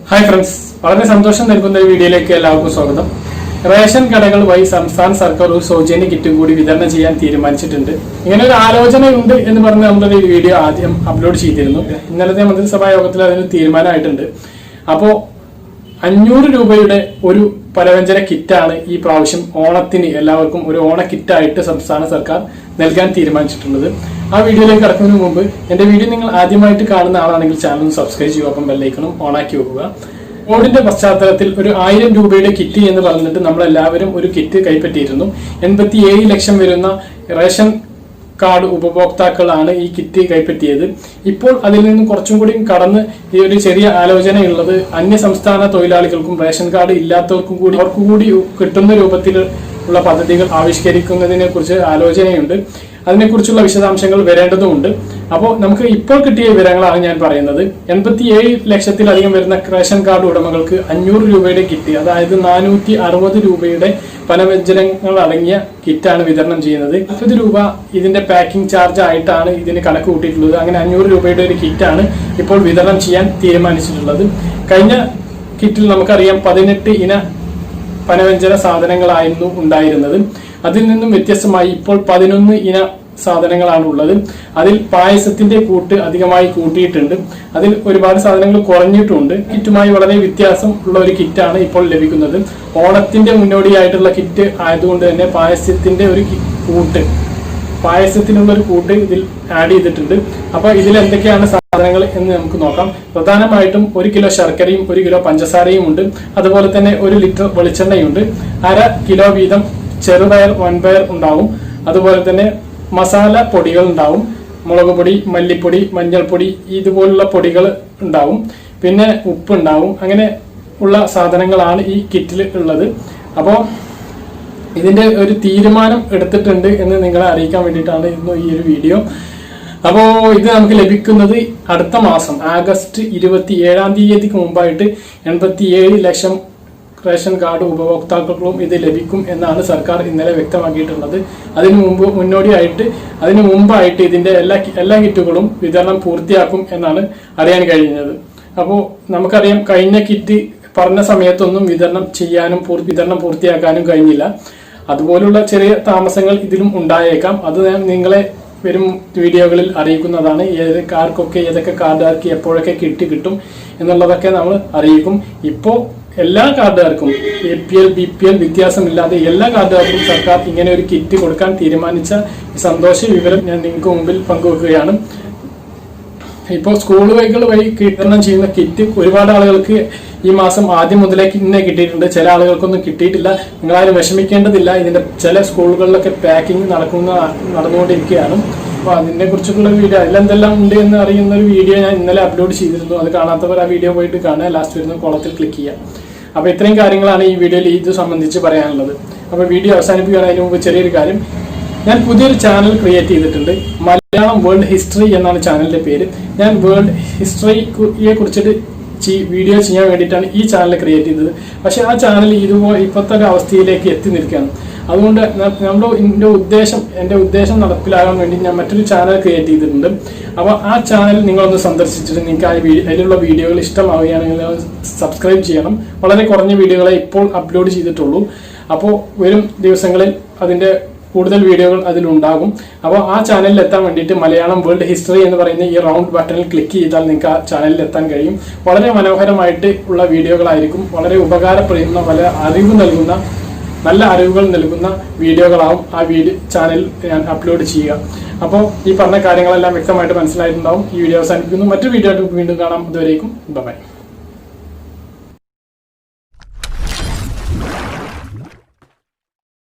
Hi friends, വളരെ സന്തോഷം നൽകുന്ന ഈ വീഡിയോയിലേക്ക് എല്ലാവർക്കും സ്വാഗതം. റേഷൻ കടകൾ വഴി സംസ്ഥാന സർക്കാർ ഒരു സൗജന്യ കിറ്റ് കൂടി വിതരണം ചെയ്യാൻ തീരുമാനിച്ചിട്ടുണ്ട്. ഇങ്ങനെ ഒരു ആലോചനയുണ്ട് എന്ന് പറഞ്ഞ് നമ്മളൊരു വീഡിയോ ആദ്യം അപ്ലോഡ് ചെയ്തിരുന്നു. ഇന്നലത്തെ മന്ത്രിസഭാ യോഗത്തിൽ അതിന് തീരുമാനമായിട്ടുണ്ട്. അപ്പോൾ 500 രൂപയുടെ ഒരു പലവ്യഞ്ജന കിറ്റാണ് ഈ പ്രാവശ്യം ഓണത്തിന് എല്ലാവർക്കും ഒരു ഓണ കിറ്റായിട്ട് സംസ്ഥാന സർക്കാർ നൽകാൻ തീരുമാനിച്ചിട്ടുള്ളത്. ആ വീഡിയോയിലേക്ക് കടക്കുന്നതിന് മുമ്പ് എന്റെ വീഡിയോ നിങ്ങൾ ആദ്യമായിട്ട് കാണുന്ന ആളാണെങ്കിൽ ചാനൽ സബ്സ്ക്രൈബ് ചെയ്യുക, അപ്പം ബെല്ലൈക്കണും ഓണാക്കി വെക്കുക. കോവിഡിന്റെ പശ്ചാത്തലത്തിൽ ഒരു 1000 രൂപയുടെ കിറ്റ് എന്ന് പറഞ്ഞിട്ട് നമ്മളെല്ലാവരും ഒരു കിറ്റ് കൈപ്പറ്റിയിരുന്നു. 87 ലക്ഷം വരുന്ന റേഷൻ കാർഡ് ഉപഭോക്താക്കളാണ് ഈ കിറ്റ് കൈപ്പറ്റിയത്. ഇപ്പോൾ അതിൽ നിന്നും കുറച്ചും കൂടി കടന്ന് ഈ ഒരു ചെറിയ ആലോചനയുള്ളത് അന്യ സംസ്ഥാന തൊഴിലാളികൾക്കും റേഷൻ കാർഡ് ഇല്ലാത്തവർക്കും കൂടി അവർക്കുകൂടി കിട്ടുന്ന രൂപത്തിലുള്ള പദ്ധതികൾ ആവിഷ്കരിക്കുന്നതിനെ കുറിച്ച് ആലോചനയുണ്ട്. അതിനെക്കുറിച്ചുള്ള വിശദാംശങ്ങൾ വരേണ്ടതുണ്ട്. അപ്പോൾ നമുക്ക് ഇപ്പോൾ കിട്ടിയ വിവരങ്ങളാണ് ഞാൻ പറയുന്നത്. 87 ലക്ഷത്തിലധികം വരുന്ന റേഷൻ കാർഡ് ഉടമകൾക്ക് 500 രൂപയുടെ കിറ്റ്, അതായത് 460 രൂപയുടെ പലവ്യഞ്ജനങ്ങൾ അടങ്ങിയ കിറ്റാണ് വിതരണം ചെയ്യുന്നത്. 40 രൂപ ഇതിന്റെ പാക്കിംഗ് ചാർജ് ആയിട്ടാണ് ഇതിന് കണക്ക് കൂട്ടിയിട്ടുള്ളത്. അങ്ങനെ 500 രൂപയുടെ ഒരു കിറ്റാണ് ഇപ്പോൾ വിതരണം ചെയ്യാൻ തീരുമാനിച്ചിട്ടുള്ളത്. കഴിഞ്ഞ കിറ്റിൽ നമുക്കറിയാം 18 ഇന പലവ്യഞ്ജന സാധനങ്ങളായിരുന്നു ഉണ്ടായിരുന്നത്. അതിൽ നിന്നും വ്യത്യസ്തമായി ഇപ്പോൾ 11 ഇന സാധനങ്ങളാണ് ഉള്ളത്. അതിൽ പായസത്തിന്റെ കൂട്ട് അധികമായി കൂട്ടിയിട്ടുണ്ട്. അതിൽ ഒരുപാട് സാധനങ്ങൾ കുറഞ്ഞിട്ടുണ്ട്. കിറ്റുമായി വളരെ വ്യത്യാസം ഉള്ള ഒരു കിറ്റാണ് ഇപ്പോൾ ലഭിക്കുന്നത്. ഓണത്തിന്റെ മുന്നോടിയായിട്ടുള്ള കിറ്റ് ആയതുകൊണ്ട് തന്നെ പായസത്തിന്റെ ഒരു കൂട്ട്, പായസത്തിനുള്ള ഒരു കൂട്ട് ഇതിൽ ആഡ് ചെയ്തിട്ടുണ്ട്. അപ്പൊ ഇതിൽ എന്തൊക്കെയാണ് സാധനങ്ങൾ എന്ന് നമുക്ക് നോക്കാം. പ്രധാനമായിട്ടും 1 കിലോ ശർക്കരയും 1 കിലോ പഞ്ചസാരയും ഉണ്ട്. അതുപോലെ തന്നെ 1 ലിറ്റർ വെളിച്ചെണ്ണയുണ്ട്. 1/2 കിലോ വീതം ചെറുപയർ, വൻപയർ ഉണ്ടാവും. അതുപോലെ തന്നെ മസാല പൊടികൾ ഉണ്ടാവും. മുളക് പൊടി, മല്ലിപ്പൊടി, മഞ്ഞൾപ്പൊടി ഇതുപോലുള്ള പൊടികൾ ഉണ്ടാവും. പിന്നെ ഉപ്പ് ഉണ്ടാവും. അങ്ങനെ ഉള്ള സാധനങ്ങളാണ് ഈ കിറ്റിൽ ഉള്ളത്. അപ്പോൾ ഇതിന്റെ ഒരു തീരുമാനം എടുത്തിട്ടുണ്ട് എന്ന് നിങ്ങളെ അറിയിക്കാൻ വേണ്ടിയിട്ടാണ് ഇന്ന് ഈ ഒരു വീഡിയോ. അപ്പോൾ ഇത് നമുക്ക് ലഭിക്കുന്നത് അടുത്ത മാസം ആഗസ്റ്റ് 27-ാം തീയതിക്ക് മുമ്പായിട്ട് 87 ലക്ഷം റേഷൻ കാർഡ് ഉപഭോക്താക്കൾക്കും ഇത് ലഭിക്കും എന്നാണ് സർക്കാർ ഇന്നലെ വ്യക്തമാക്കിയിട്ടുള്ളത്. അതിനു മുമ്പായിട്ട് ഇതിന്റെ എല്ലാ കിറ്റുകളും വിതരണം പൂർത്തിയാക്കും എന്നാണ് അറിയാൻ കഴിഞ്ഞത്. അപ്പോൾ നമുക്കറിയാം, കഴിഞ്ഞ കിറ്റ് പറഞ്ഞ സമയത്തൊന്നും വിതരണം പൂർത്തിയാക്കാനും കഴിഞ്ഞില്ല. അതുപോലുള്ള ചെറിയ താമസങ്ങൾ ഇതിലും ഉണ്ടായേക്കാം. അത് ഞാൻ നിങ്ങളെ വരും വീഡിയോകളിൽ അറിയിക്കുന്നതാണ്. ആർക്കൊക്കെ ഏതൊക്കെ കാർഡുകാർക്ക് എപ്പോഴൊക്കെ കിറ്റ് കിട്ടും എന്നുള്ളതൊക്കെ നമ്മൾ അറിയിക്കും. ഇപ്പോൾ എല്ലാ കാർഡുകാർക്കും APL BPL വ്യത്യാസമില്ലാതെ എല്ലാ കാർഡുകാർക്കും സർക്കാർ ഇങ്ങനെ ഒരു കിറ്റ് കൊടുക്കാൻ തീരുമാനിച്ച സന്തോഷ വിവരം ഞാൻ നിങ്ങൾക്ക് മുമ്പിൽ പങ്കുവെക്കുകയാണ്. ഇപ്പോൾ സ്കൂളുകൾ വഴി വിതരണം ചെയ്യുന്ന കിറ്റ് ഒരുപാട് ആളുകൾക്ക് ഈ മാസം ആദ്യം മുതലേക്ക് ഇന്നെ കിട്ടിയിട്ടുണ്ട്. ചില ആളുകൾക്കൊന്നും കിട്ടിയിട്ടില്ല. നിങ്ങളാരും വിഷമിക്കേണ്ടതില്ല. ഇതിന്റെ ചില സ്കൂളുകളിലൊക്കെ പാക്കിംഗ് നടന്നുകൊണ്ടിരിക്കുകയാണ്. അപ്പോൾ അതിനെ കുറിച്ചുള്ള വീഡിയോ അതിലെന്തെല്ലാം ഉണ്ട് എന്ന് അറിയുന്ന ഒരു വീഡിയോ ഞാൻ ഇന്നലെ അപ്ലോഡ് ചെയ്തിരുന്നു. അത് കാണാത്തവർ ആ വീഡിയോ പോയിട്ട് കാണുക. ലാസ്റ്റ് വരുന്ന കോളത്തിൽ ക്ലിക്ക് ചെയ്യാം. അപ്പോൾ ഇത്രയും കാര്യങ്ങളാണ് ഈ വീഡിയോയിൽ ഇത് സംബന്ധിച്ച് പറയാനുള്ളത്. അപ്പോൾ വീഡിയോ അവസാനിപ്പിക്കുകയാണ്. മുമ്പ് ചെറിയൊരു കാര്യം, ഞാൻ പുതിയൊരു ചാനൽ ക്രിയേറ്റ് ചെയ്തിട്ടുണ്ട്. മലയാളം വേൾഡ് ഹിസ്റ്ററി എന്നാണ് ചാനലിന്റെ പേര്. ഞാൻ വേൾഡ് ഹിസ്റ്ററിയെ കുറിച്ചിട്ട് വീഡിയോ ചെയ്യാൻ വേണ്ടിയിട്ടാണ് ഈ ചാനൽ ക്രിയേറ്റ് ചെയ്തത്. പക്ഷെ ആ ചാനൽ ഇപ്പോഴത്തെ ഒരു അവസ്ഥയിലേക്ക് എത്തി നിൽക്കുകയാണ്. അതുകൊണ്ട് എന്റെ ഉദ്ദേശം നടപ്പിലാകാൻ വേണ്ടി ഞാൻ മറ്റൊരു ചാനൽ ക്രിയേറ്റ് ചെയ്തിട്ടുണ്ട്. അപ്പോൾ ആ ചാനൽ നിങ്ങളൊന്ന് സന്ദർശിച്ചിട്ട് നിങ്ങൾക്ക് അതിലുള്ള വീഡിയോകൾ ഇഷ്ടമാവുകയാണെങ്കിൽ സബ്സ്ക്രൈബ് ചെയ്യണം. വളരെ കുറഞ്ഞ വീഡിയോകളെ ഇപ്പോൾ അപ്ലോഡ് ചെയ്തിട്ടുള്ളൂ. അപ്പോൾ വരും ദിവസങ്ങളിൽ അതിന്റെ കൂടുതൽ വീഡിയോകൾ അതിലുണ്ടാകും. അപ്പോൾ ആ ചാനലിൽ എത്താൻ വേണ്ടിയിട്ട് മലയാളം വേൾഡ് ഹിസ്റ്ററി എന്ന് പറയുന്ന ഈ റൗണ്ട് ബട്ടണിൽ ക്ലിക്ക് ചെയ്താൽ നിങ്ങൾക്ക് ആ ചാനലിൽ എത്താൻ കഴിയും. വളരെ മനോഹരമായിട്ട് ഉള്ള വീഡിയോകളായിരിക്കും. വളരെ ഉപകാരപ്പെടുന്ന, വളരെ നല്ല അറിവുകൾ നൽകുന്ന വീഡിയോകളാവും ആ ചാനലിൽ ഞാൻ അപ്ലോഡ് ചെയ്യുക. അപ്പോൾ ഈ പറഞ്ഞ കാര്യങ്ങളെല്ലാം വ്യക്തമായിട്ട് മനസ്സിലായിട്ടുണ്ടാവും. ഈ വീഡിയോ അവസാനിപ്പിക്കുന്നു. മറ്റൊരു വീഡിയോ ആയിട്ട് വീണ്ടും കാണാം. അതുവരേക്കും ബൈ.